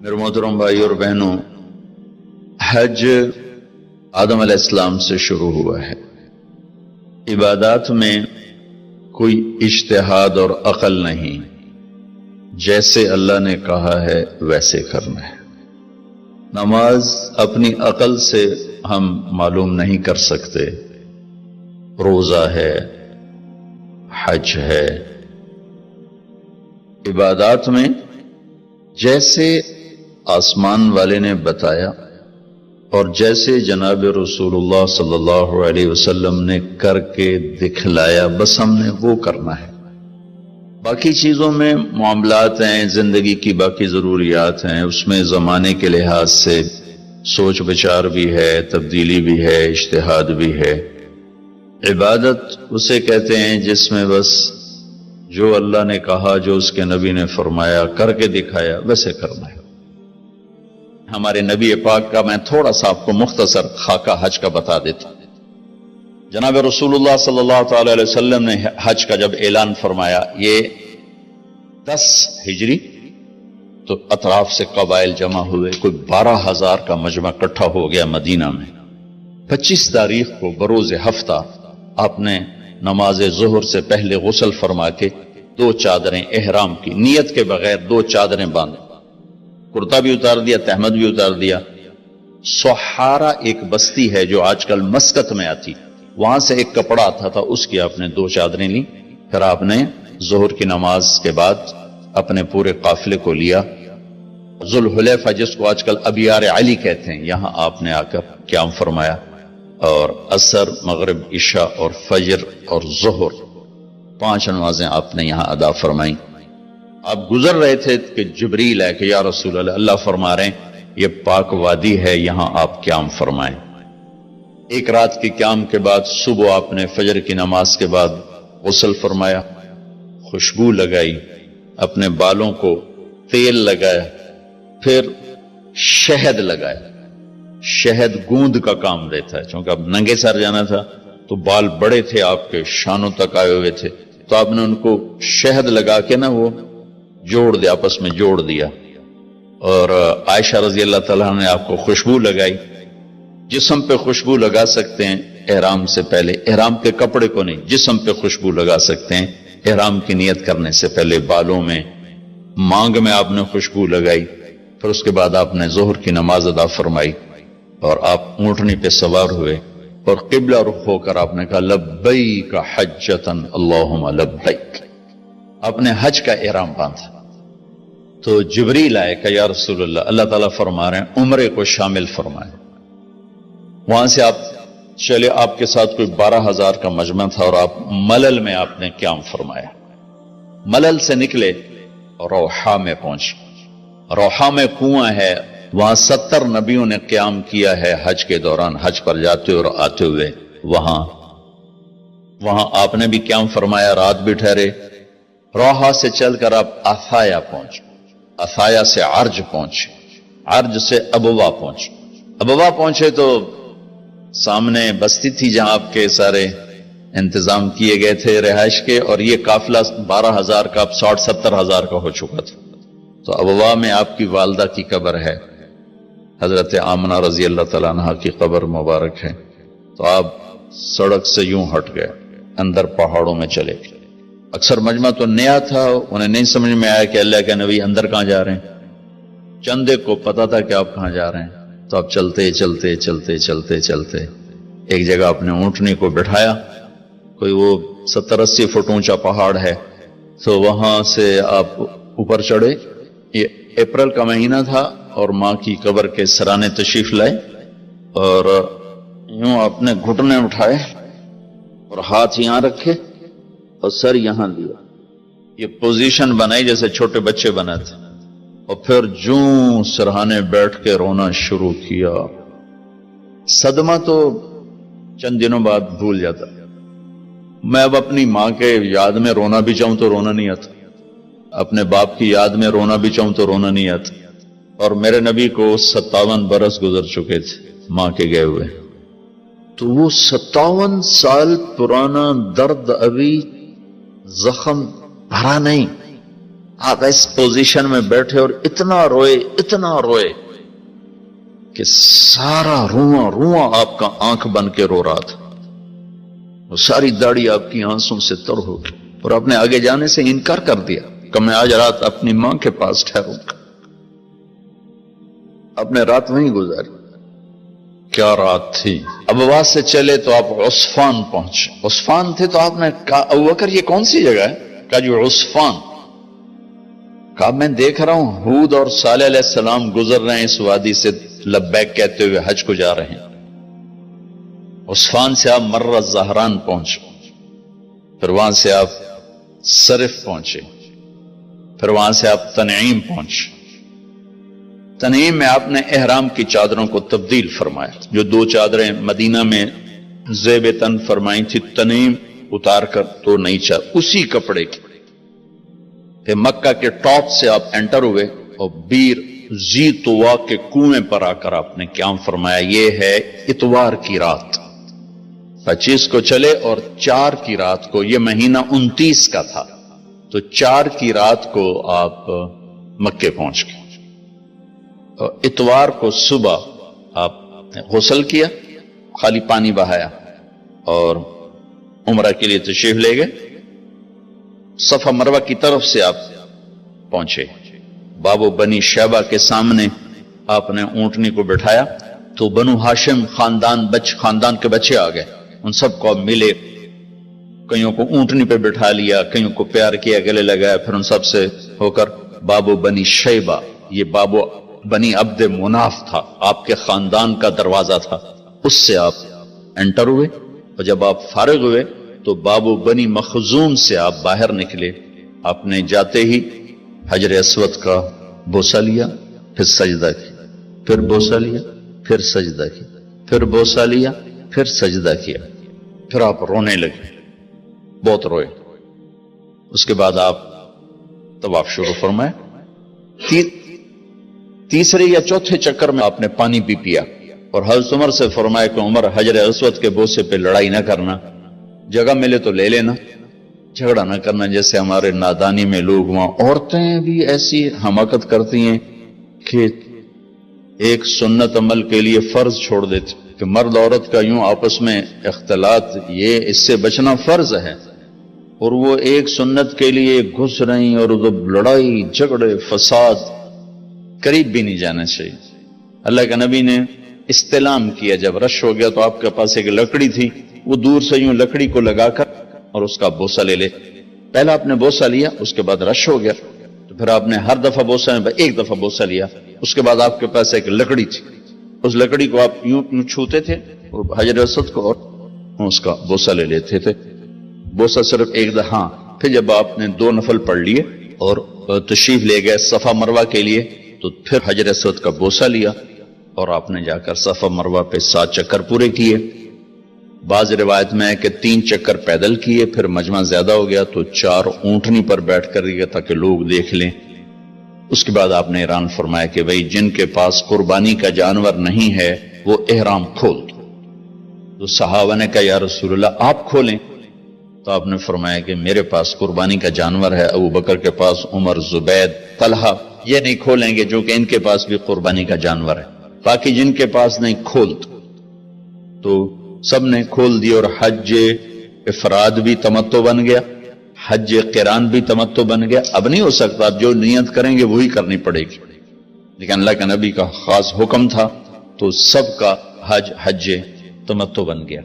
میرے محترم بھائی اور بہنوں، حج آدم علیہ السلام سے شروع ہوا ہے۔ عبادات میں کوئی اجتہاد اور عقل نہیں، جیسے اللہ نے کہا ہے ویسے کرنا ہے۔ نماز اپنی عقل سے ہم معلوم نہیں کر سکتے، روزہ ہے، حج ہے۔ عبادات میں جیسے آسمان والے نے بتایا اور جیسے جناب رسول اللہ صلی اللہ علیہ وسلم نے کر کے دکھلایا، بس ہم نے وہ کرنا ہے۔ باقی چیزوں میں معاملات ہیں، زندگی کی باقی ضروریات ہیں، اس میں زمانے کے لحاظ سے سوچ بچار بھی ہے، تبدیلی بھی ہے، اجتہاد بھی ہے۔ عبادت اسے کہتے ہیں جس میں بس جو اللہ نے کہا، جو اس کے نبی نے فرمایا، کر کے دکھایا، ویسے کرنا ہے۔ ہمارے نبی پاک کا میں تھوڑا سا آپ کو مختصر خاکہ حج کا بتا دیتا ہوں۔ جناب رسول اللہ صلی اللہ تعالی علیہ وسلم نے حج کا جب اعلان فرمایا، یہ 10 ہجری، تو اطراف سے قبائل جمع ہوئے، کوئی 12,000 کا مجمع اکٹھا ہو گیا مدینہ میں۔ 25 تاریخ کو بروز ہفتہ آپ نے نماز ظہر سے پہلے غسل فرما کے 2 چادریں احرام کی نیت کے بغیر 2 چادریں باندھ، کرتا بھی اتار دیا، تہمد بھی اتار دیا۔ سحارا ایک بستی ہے جو آج کل مسقط میں آتی، وہاں سے ایک کپڑا آتا تھا، اس کی آپ نے 2 چادریں لی۔ پھر آپ نے ظہر کی نماز کے بعد اپنے پورے قافلے کو لیا، ذوالحلیفہ جس کو آج کل ابیار علی کہتے ہیں، یہاں آپ نے آ کر قیام فرمایا، اور عصر، مغرب، عشاء اور فجر اور ظہر 5 نمازیں آپ نے یہاں ادا فرمائیں۔ آپ گزر رہے تھے کہ جبریل ہے کہ یا رسول اللہ، اللہ فرما رہے ہیں یہ پاک وادی ہے، یہاں آپ قیام فرمائیں۔ ایک رات کی قیام کے بعد صبح آپ نے فجر کی نماز کے بعد غسل فرمایا، خوشبو لگائی، اپنے بالوں کو تیل لگایا، پھر شہد لگایا۔ شہد گوند کا کام دیتا ہے، چونکہ اب ننگے سر جانا تھا تو بال بڑے تھے، آپ کے شانوں تک آئے ہوئے تھے، تو آپ نے ان کو شہد لگا کے نا وہ جوڑ دیا، آپس میں جوڑ دیا۔ اور عائشہ رضی اللہ تعالیٰ نے آپ کو خوشبو لگائی۔ جسم پہ خوشبو لگا سکتے ہیں احرام سے پہلے، احرام کے کپڑے کو نہیں، جسم پہ خوشبو لگا سکتے ہیں احرام کی نیت کرنے سے پہلے۔ بالوں میں، مانگ میں آپ نے خوشبو لگائی۔ پھر اس کے بعد آپ نے ظہر کی نماز ادا فرمائی اور آپ اونٹنی پہ سوار ہوئے اور قبلہ رخ ہو کر آپ نے کہا لبیک حجۃ اللہم لبیک۔ آپ نے حج کا احرام باندھا تو جبریل آئے کہ یا رسول اللہ، اللہ تعالیٰ فرما رہے ہیں عمرے کو شامل فرمائے۔ وہاں سے آپ چلے، آپ کے ساتھ کوئی 12,000 کا مجمع تھا، اور آپ ملل میں آپ نے قیام فرمایا۔ ملل سے نکلے اور روحا میں پہنچے۔ روحا میں کنواں ہے، وہاں 70 نبیوں نے قیام کیا ہے حج کے دوران، حج پر جاتے اور آتے ہوئے۔ وہاں آپ نے بھی قیام فرمایا، رات بھی ٹھہرے۔ روحا سے چل کر آپ افایا پہنچے، افایا سے عرج پہنچے، عرج سے ابوا پہنچے۔ ابوا پہنچے تو سامنے بستی تھی جہاں آپ کے سارے انتظام کیے گئے تھے رہائش کے، اور یہ قافلہ 12,000 کا اب 60-70,000 کا ہو چکا تھا۔ تو ابوا میں آپ کی والدہ کی قبر ہے، حضرت آمنہ رضی اللہ تعالیٰ عنہ کی قبر مبارک ہے۔ تو آپ سڑک سے یوں ہٹ گئے، اندر پہاڑوں میں چلے گئے۔ اکثر مجمع تو نیا تھا، انہیں نہیں سمجھ میں آیا کہ اللہ کے نبی اندر کہاں جا رہے ہیں۔ چندے کو پتا تھا کہ آپ کہاں جا رہے ہیں، تو آپ چلتے چلتے چلتے چلتے چلتے ایک جگہ آپ نے اونٹنی کو بٹھایا، کوئی وہ 70-80 فٹ اونچا پہاڑ ہے، تو وہاں سے آپ اوپر چڑھے۔ یہ اپریل کا مہینہ تھا اور ماں کی قبر کے سرانے تشریف لائے، اور یوں آپ نے گھٹنے اٹھائے اور ہاتھ یہاں رکھے اور سر یہاں لیا، یہ پوزیشن بنائی جیسے چھوٹے بچے بناتے، اور پھر جوں سرہانے بیٹھ کے رونا شروع کیا۔ صدمہ تو چند دنوں بعد بھول جاتا، میں اب اپنی ماں کے یاد میں رونا بھی چاہوں تو رونا نہیں آتا، اپنے باپ کی یاد میں رونا بھی چاہوں تو رونا نہیں آتا۔ اور میرے نبی کو 57 برس گزر چکے تھے ماں کے گئے ہوئے، تو وہ 57 سال پرانا درد ابھی زخم بھرا نہیں، آپ اس پوزیشن میں بیٹھے اور اتنا روئے کہ سارا رواں آپ کا آنکھ بن کے رو رہا تھا، وہ ساری داڑھی آپ کی آنسوں سے تر ہو گئی، اور آپ نے آگے جانے سے انکار کر دیا کہ میں آج رات اپنی ماں کے پاس ٹھہروں گا۔ آپ نے رات وہیں گزاری۔ کیا رات تھی! ابواس سے چلے تو آپ عصفان پہنچے، عصفان تھے تو آپ نے کہا ابوبکر یہ کون سی جگہ ہے؟ کہا جو عصفان۔ کہا میں دیکھ رہا ہوں ہود اور صالح علیہ السلام گزر رہے ہیں اس وادی سے، لبیک کہتے ہوئے حج کو جا رہے ہیں۔ عصفان سے آپ مرہ زہران پہنچے، پھر وہاں سے آپ صرف پہنچے، پھر وہاں سے آپ تنعیم پہنچے۔ تنعیم میں آپ نے احرام کی چادروں کو تبدیل فرمایا، جو 2 چادریں مدینہ میں زیب تن فرمائی تھی، تنعیم اتار کر 2 نئی چادر اسی کپڑے کی۔ پھر مکہ کے ٹاپ سے آپ انٹر ہوئے اور بیر زی طوا کے کنویں پر آ کر آپ نے قیام فرمایا۔ یہ ہے اتوار کی رات، 25 کو چلے اور 4 کی رات کو، یہ مہینہ 29 کا تھا، تو 4 کی رات کو آپ مکے پہنچ گئے۔ اور اتوار کو صبح آپ نے غسل کیا، خالی پانی بہایا اور عمرہ کے لیے تشریف لے گئے۔ صفا مروہ کی طرف سے آپ پہنچے، باب و بنی شیبہ کے سامنے آپ نے اونٹنی کو بٹھایا تو بنو ہاشم خاندان کے بچے آ گئے، ان سب کو ملے، کئیوں کو اونٹنی پہ بٹھا لیا، کئیوں کو پیار کیا، گلے لگایا، پھر ان سب سے ہو کر باب و بنی شیبہ، یہ باب و بنی عبد مناف تھا، آپ کے خاندان کا دروازہ تھا، اس سے آپ انٹر ہوئے، اور جب آپ فارغ ہوئے تو باب و بنی مخزوم سے آپ باہر نکلے۔ آپ نے جاتے ہی حجر اسود کا بوسہ لیا، پھر سجدہ کیا، پھر بوسہ لیا، پھر سجدہ کیا، پھر بوسہ لیا، پھر سجدہ کیا، پھر آپ رونے لگے، بہت روئے۔ اس کے بعد آپ طواف شروع فرمائے۔ تیسرے یا چوتھے چکر میں آپ نے پانی بھی پیا، اور حضرت عمر سے فرمایا کہ عمر حجر اسود کے بوسے پہ لڑائی نہ کرنا، جگہ ملے تو لے لینا، جھگڑا نہ کرنا، جیسے ہمارے نادانی میں لوگ وہاں عورتیں بھی ایسی حماقت کرتی ہیں کہ ایک سنت عمل کے لیے فرض چھوڑ دیتے کہ مرد عورت کا یوں آپس میں اختلاط، یہ اس سے بچنا فرض ہے، اور وہ ایک سنت کے لیے گھس رہی، اور لڑائی جھگڑے فساد، قریب بھی نہیں جانا چاہیے۔ اللہ کے نبی نے استلام کیا، جب رش ہو گیا تو آپ کے پاس ایک لکڑی تھی، وہ دور سے یوں لکڑی کو لگا کر اور اس کا بوسہ لے لے۔ پہلا آپ نے بوسہ لیا، اس کے بعد رش ہو گیا تو پھر آپ نے ہر دفعہ بوسہ میں ایک دفعہ بوسہ لیا، اس کے بعد آپ کے پاس ایک لکڑی تھی، اس لکڑی کو آپ یوں چھوتے تھے اور حجر اسود کو، اور اس کا بوسہ لے لیتے تھے۔ بوسہ صرف ایک دفعہ، پھر جب آپ نے 2 نفل پڑھ لیے اور تشریف لے گئے صفا مروہ کے لیے، تو پھر حجر اسود کا بوسہ لیا اور آپ نے جا کر صفا مروہ پہ 7 چکر پورے کیے۔ بعض روایت میں ہے کہ 3 چکر پیدل کیے، پھر مجمع زیادہ ہو گیا تو 4 اونٹنی پر بیٹھ کر گیا تاکہ لوگ دیکھ لیں۔ اس کے بعد آپ نے اعلان فرمایا کہ بھئی جن کے پاس قربانی کا جانور نہیں ہے وہ احرام کھول دو۔ تو صحابہ نے کہا یا رسول اللہ آپ کھولیں، تو آپ نے فرمایا کہ میرے پاس قربانی کا جانور ہے، ابو بکر کے پاس، عمر، زبید، طلحہ یہ نہیں کھولیں گے جو کہ ان کے پاس بھی قربانی کا جانور ہے، باقی جن کے پاس نہیں کھول دو۔ تو سب نے کھول دی، اور حج افراد بھی تمتع بن گیا، حج قران بھی تمتع بن گیا۔ اب نہیں ہو سکتا، اب جو نیت کریں گے وہی کرنی پڑے گی، لیکن اللہ کے نبی کا خاص حکم تھا تو سب کا حج تمتع بن گیا۔